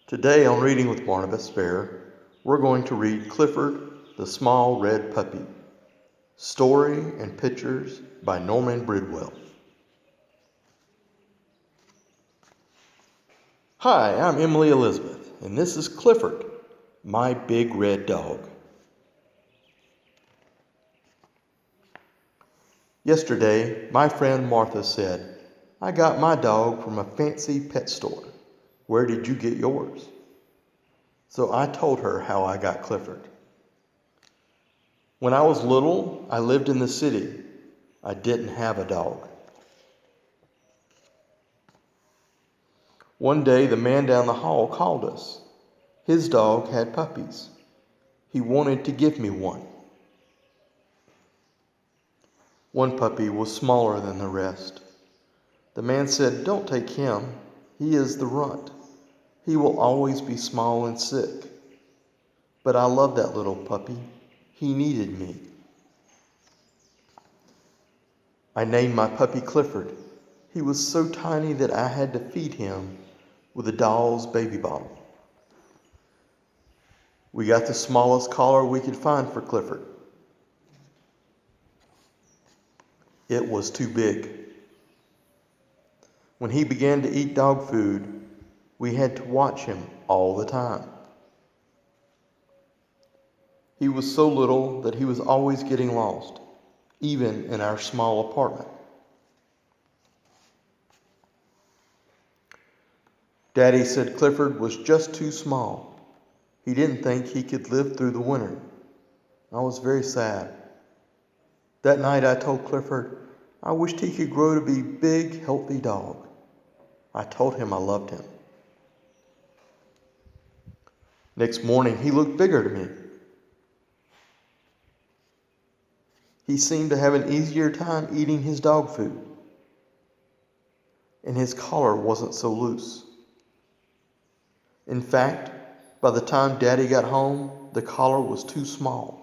Today on Reading with Barnabas Bear, we're going to read Clifford, the Small Red Puppy. Story and pictures by Norman Bridwell. Hi, I'm Emily Elizabeth, and this is Clifford, my big red dog. Yesterday, my friend Martha said, "I got my dog from a fancy pet store. Where did you get yours?" So I told her how I got Clifford. When I was little, I lived in the city. I didn't have a dog. One day, the man down the hall called us. His dog had puppies. He wanted to give me one. One puppy was smaller than the rest. The man said, "Don't take him. He is the runt. He will always be small and sick." But I loved that little puppy. He needed me. I named my puppy Clifford. He was so tiny that I had to feed him with a doll's baby bottle. We got the smallest collar we could find for Clifford. It was too big. When he began to eat dog food, we had to watch him all the time. He was so little that he was always getting lost, even in our small apartment. Daddy said Clifford was just too small. He didn't think he could live through the winter. I was very sad. That night I told Clifford I wished he could grow to be a big, healthy dog. I told him I loved him. Next morning, he looked bigger to me. He seemed to have an easier time eating his dog food, and his collar wasn't so loose. In fact, by the time Daddy got home, the collar was too small.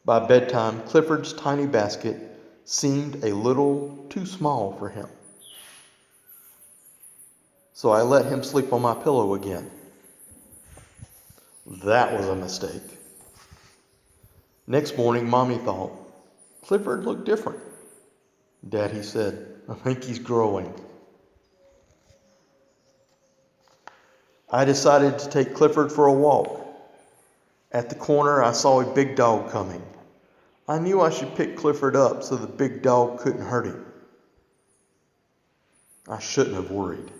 By bedtime, Clifford's tiny basket seemed a little too small for him. So I let him sleep on my pillow again. That was a mistake. Next morning, Mommy thought, Clifford looked different. Daddy said, "I think he's growing." I decided to take Clifford for a walk. At the corner, I saw a big dog coming. I knew I should pick Clifford up so the big dog couldn't hurt him. I shouldn't have worried.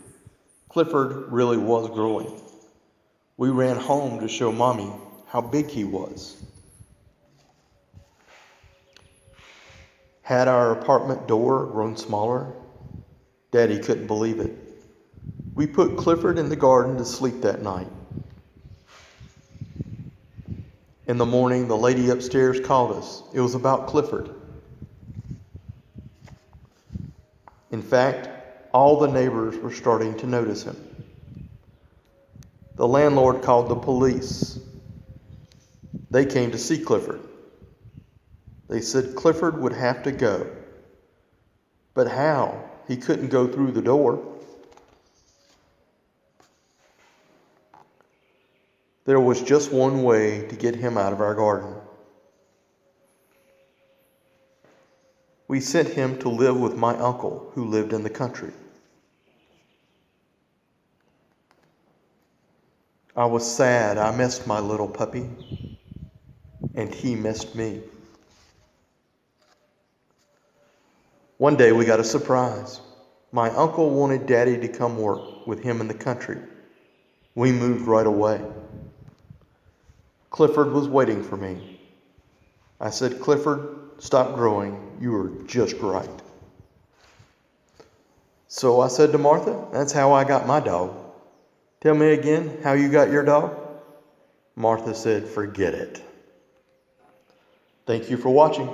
Clifford really was growing. We ran home to show Mommy how big he was. Had our apartment door grown smaller? Daddy couldn't believe it. We put Clifford in the garden to sleep that night. In the morning, the lady upstairs called us. It was about Clifford. In fact, all the neighbors were starting to notice him. The landlord called the police. They came to see Clifford. They said Clifford would have to go. But how? He couldn't go through the door. There was just one way to get him out of our garden. We sent him to live with my uncle, who lived in the country. I was sad. I missed my little puppy, and he missed me. One day we got a surprise. My uncle wanted Daddy to come work with him in the country. We moved right away. Clifford was waiting for me. I said, "Clifford, stop growing. You are just right." So I said to Martha, "That's how I got my dog." "Tell me again how you got your dog?" Martha said, "Forget it." Thank you for watching.